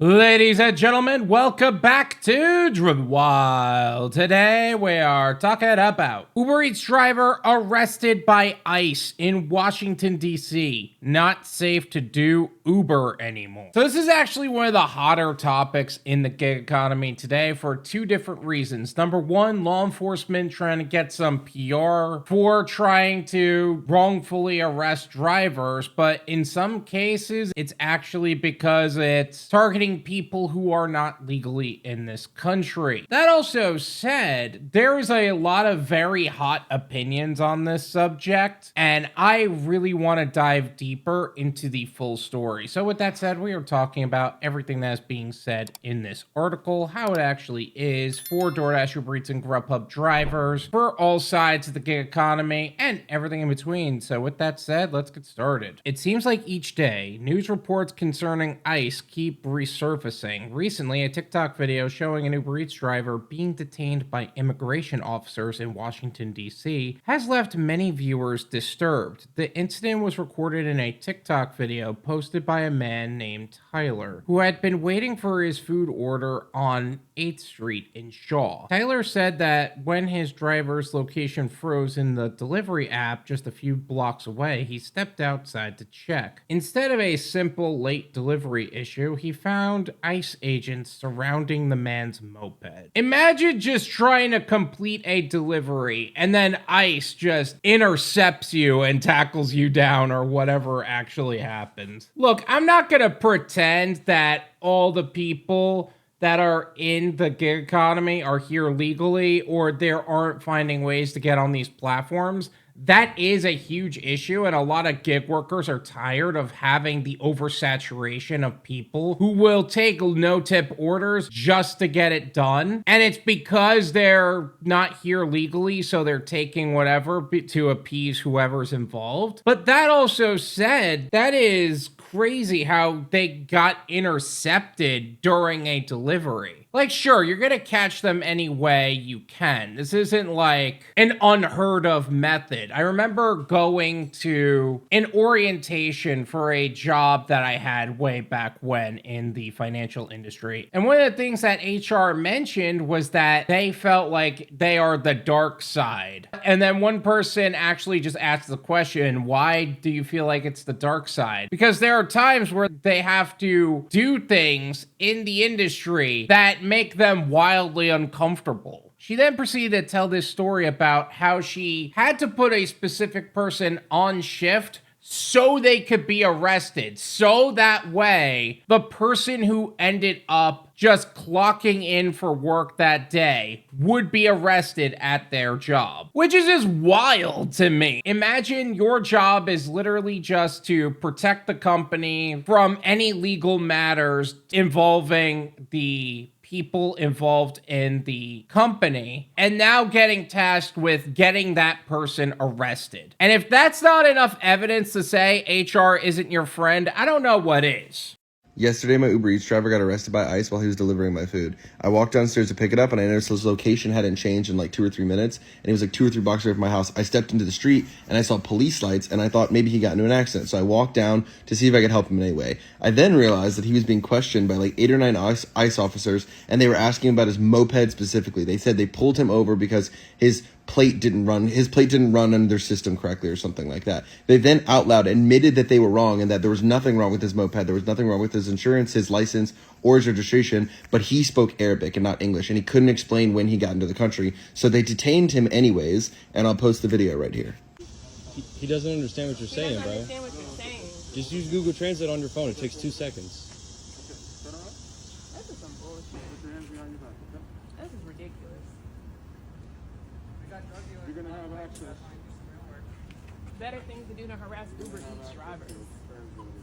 Ladies and gentlemen, welcome back to Driven Wyld. Today we are talking about Uber Eats driver arrested by ICE in Washington, D.C. Not safe to do Uber anymore. So this is actually one of the hotter topics in the gig economy today for two different reasons. Number one, law enforcement trying to get some PR for trying to wrongfully arrest drivers, but in some cases, it's actually because it's targeting people who are not legally in this country. That also said, there's a lot of very hot opinions on this subject, and I really want to dive deeper into the full story. So with that said, we are talking about everything that is being said in this article, how it actually is for Doordash, UberEats, and Grubhub drivers, for all sides of the gig economy, and everything in between. So with that said, let's get started. It seems like each day, news reports concerning ICE keep resurfacing. Recently, a TikTok video showing an Uber Eats driver being detained by immigration officers in Washington, D.C. has left many viewers disturbed. The incident was recorded in a TikTok video posted by a man named Tyler, who had been waiting for his food order on 8th Street in Shaw. Tyler said that when his driver's location froze in the delivery app just a few blocks away, he stepped outside to check. Instead of a simple late delivery issue, he found ICE agents surrounding the man's moped. Imagine just trying to complete a delivery and then ICE just intercepts you and tackles you down or whatever actually happens. Look, I'm not gonna pretend that all the people that are in the gig economy are here legally or there aren't finding ways to get on these platforms. That is a huge issue, and a lot of gig workers are tired of having the oversaturation of people who will take no-tip orders just to get it done. And it's because they're not here legally, so they're taking whatever to appease whoever's involved. But that also said, that is crazy how they got intercepted during a delivery. Like, sure, you're gonna catch them any way you can. This isn't like an unheard of method. I remember going to an orientation for a job that I had way back when in the financial industry. And one of the things that HR mentioned was that they felt like they are the dark side. And then one person actually just asked the question, why do you feel like it's the dark side? Because there are times where they have to do things in the industry that make them wildly uncomfortable. She then proceeded to tell this story about how she had to put a specific person on shift so they could be arrested. So that way, the person who ended up just clocking in for work that day would be arrested at their job, which is just wild to me. Imagine your job is literally just to protect the company from any legal matters involving the people involved in the company, and now getting tasked with getting that person arrested. And if that's not enough evidence to say HR isn't your friend, I don't know what is. Yesterday, my Uber Eats driver got arrested by ICE while he was delivering my food. I walked downstairs to pick it up, and I noticed his location hadn't changed in like 2 or 3 minutes, and he was like 2 or 3 blocks away from my house. I stepped into the street, and I saw police lights, and I thought maybe he got into an accident, so I walked down to see if I could help him in any way. I then realized that he was being questioned by like 8 or 9 ICE officers, and they were asking about his moped specifically. They said they pulled him over because his plate didn't run under their system correctly or something like that. They then out loud admitted that they were wrong and that there was nothing wrong with his moped. There was nothing wrong with his insurance, his license, or his registration, but he spoke Arabic and not English, and he couldn't explain when he got into the country. So they detained him anyways, and I'll post the video right here. He doesn't understand what you're saying, bro. Understand what you're saying. Just use Google Translate on your phone. It takes 2 seconds. This is some bullshit. This is ridiculous. You're gonna have access. Better things to do than harass Uber Eats drivers.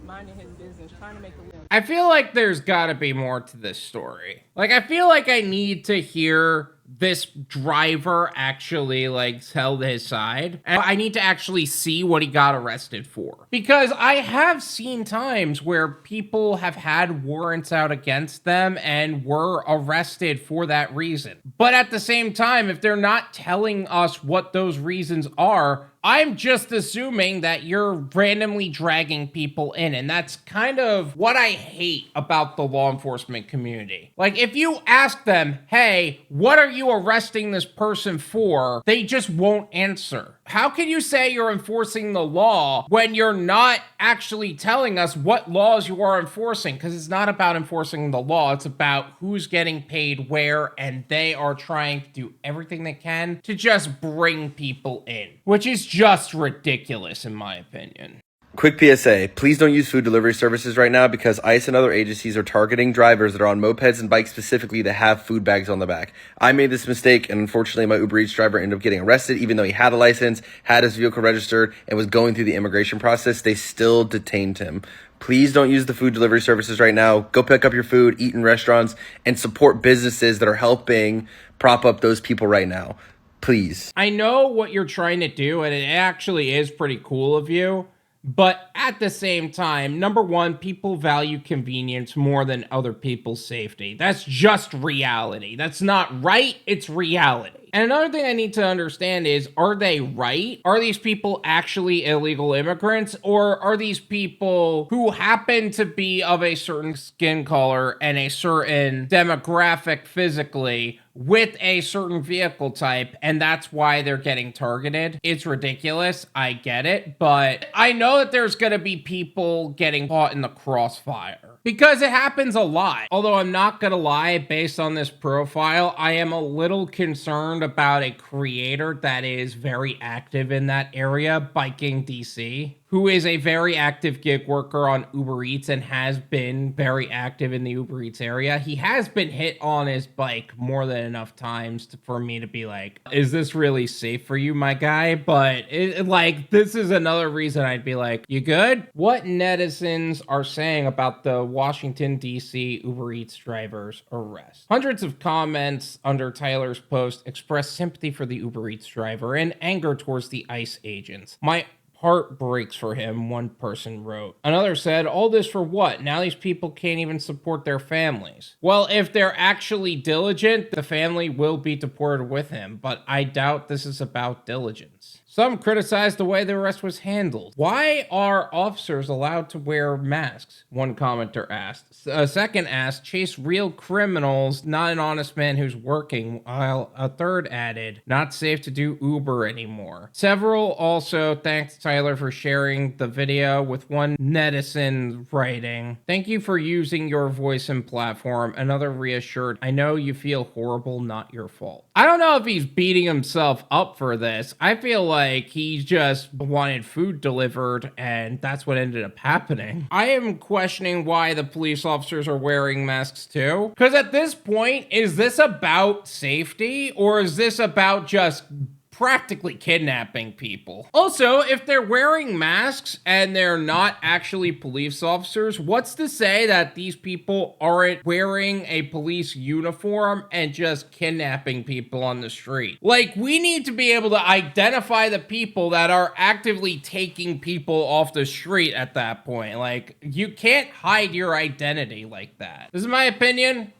Minding his business, trying to make a living. I feel like there's gotta be more to this story. Like, I feel like I need to hear this driver actually like tell his side, and I need to actually see what he got arrested for, because I have seen times where people have had warrants out against them and were arrested for that reason. But at the same time, if they're not telling us what those reasons are, I'm just assuming that you're randomly dragging people in, and that's kind of what I hate about the law enforcement community. Like, if you ask them, hey, what are you arresting this person for? They just won't answer. How can you say you're enforcing the law when you're not actually telling us what laws you are enforcing? Because it's not about enforcing the law. It's about who's getting paid where, and they are trying to do everything they can to just bring people in, which is just ridiculous in my opinion. Quick PSA, please don't use food delivery services right now because ICE and other agencies are targeting drivers that are on mopeds and bikes specifically that have food bags on the back. I made this mistake, and unfortunately my Uber Eats driver ended up getting arrested even though he had a license, had his vehicle registered, and was going through the immigration process. They still detained him. Please don't use the food delivery services right now. Go pick up your food, eat in restaurants, and support businesses that are helping prop up those people right now. Please. I know what you're trying to do, and it actually is pretty cool of you. But at the same time, number one, people value convenience more than other people's safety. That's just reality. That's not right, it's reality. And another thing I need to understand is, are they right? Are these people actually illegal immigrants? Or are these people who happen to be of a certain skin color and a certain demographic physically with a certain vehicle type, and that's why they're getting targeted? It's ridiculous. I get it. But I know that there's going to be people getting caught in the crossfire, because it happens a lot. Although I'm not gonna lie, based on this profile, I am a little concerned about a creator that is very active in that area, Biking DC, who is a very active gig worker on Uber Eats and has been very active in the Uber Eats area. He has been hit on his bike more than enough times for me to be like, is this really safe for you, my guy? But this is another reason I'd be like, you good? What netizens are saying about the Washington, D.C. Uber Eats driver's arrest? Hundreds of comments under Tyler's post express sympathy for the Uber Eats driver and anger towards the ICE agents. My heart breaks for him, one person wrote. Another said, all this for what? Now these people can't even support their families. Well, if they're actually diligent, the family will be deported with him, but I doubt this is about diligence. Some criticized the way the arrest was handled. Why are officers allowed to wear masks? One commenter asked. A second asked, chase real criminals, not an honest man who's working, while a third added, not safe to do Uber anymore. Several also thanked Tyler for sharing the video, with one netizen writing, thank you for using your voice and platform. Another reassured, I know you feel horrible, not your fault. I don't know if he's beating himself up for this. I feel like he just wanted food delivered and that's what ended up happening. I am questioning why the police officers are wearing masks too. Because at this point, is this about safety or is this about just practically kidnapping people? Also, if they're wearing masks and they're not actually police officers, what's to say that these people aren't wearing a police uniform and just kidnapping people on the street? Like, we need to be able to identify the people that are actively taking people off the street at that point. Like, you can't hide your identity like that. This is my opinion.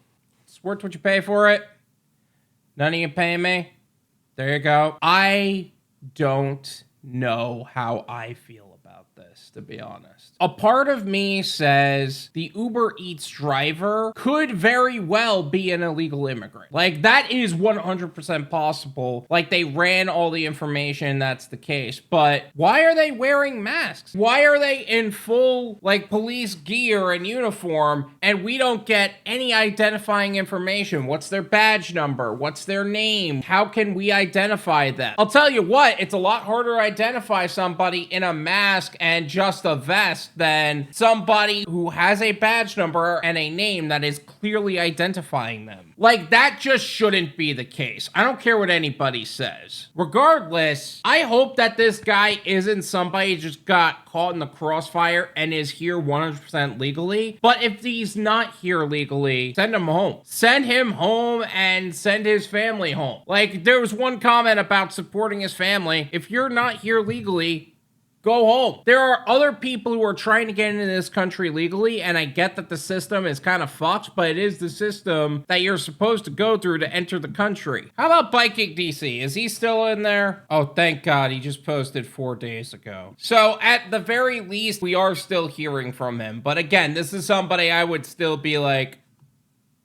It's worth what you pay for it. None of you pay me. There you go. I don't know how I feel about this, to be honest. A part of me says the Uber Eats driver could very well be an illegal immigrant. Like, that is 100% possible. Like, they ran all the information, that's the case. But why are they wearing masks? Why are they in full, like, police gear and uniform, and we don't get any identifying information? What's their badge number? What's their name? How can we identify them? I'll tell you what, it's a lot harder to identify somebody in a mask and just a vest than somebody who has a badge number and a name that is clearly identifying them. Like, that just shouldn't be the case. I don't care what anybody says. Regardless, I hope that this guy isn't somebody who just got caught in the crossfire and is here 100% legally. But if he's not here legally, send him home. Send him home and send his family home. Like, there was one comment about supporting his family. If you're not here legally, go home. There are other people who are trying to get into this country legally, and I get that the system is kind of fucked, but it is the system that you're supposed to go through to enter the country. How about Biking DC? Is he still in there? Oh, thank God. He just posted 4 days ago. So at the very least, we are still hearing from him. But again, this is somebody I would still be like,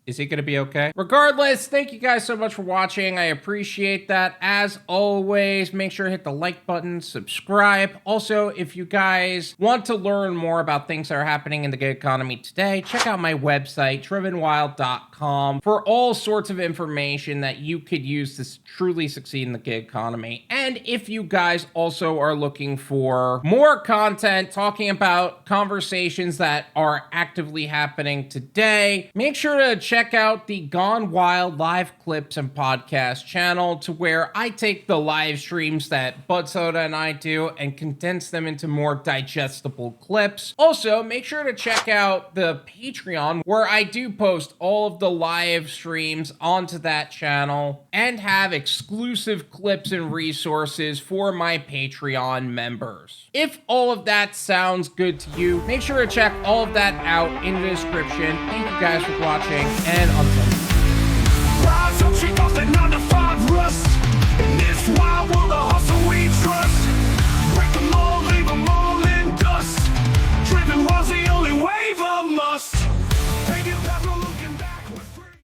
is he going to be okay? Regardless, thank you guys so much for watching. I appreciate that. As always, make sure to hit the like button, subscribe. Also, if you guys want to learn more about things that are happening in the gig economy today, check out my website, drivenwyld.com, for all sorts of information that you could use to truly succeed in the gig economy. And if you guys also are looking for more content talking about conversations that are actively happening today, make sure to check out the Gone Wild live clips and podcast channel, to where I take the live streams that Bud Soda and I do and condense them into more digestible clips. Also, make sure to check out the Patreon, where I do post all of the live streams onto that channel and have exclusive clips and resources for my Patreon members. If all of that sounds good to you, make sure to check all of that out in the description. Thank you guys for watching, and until next time.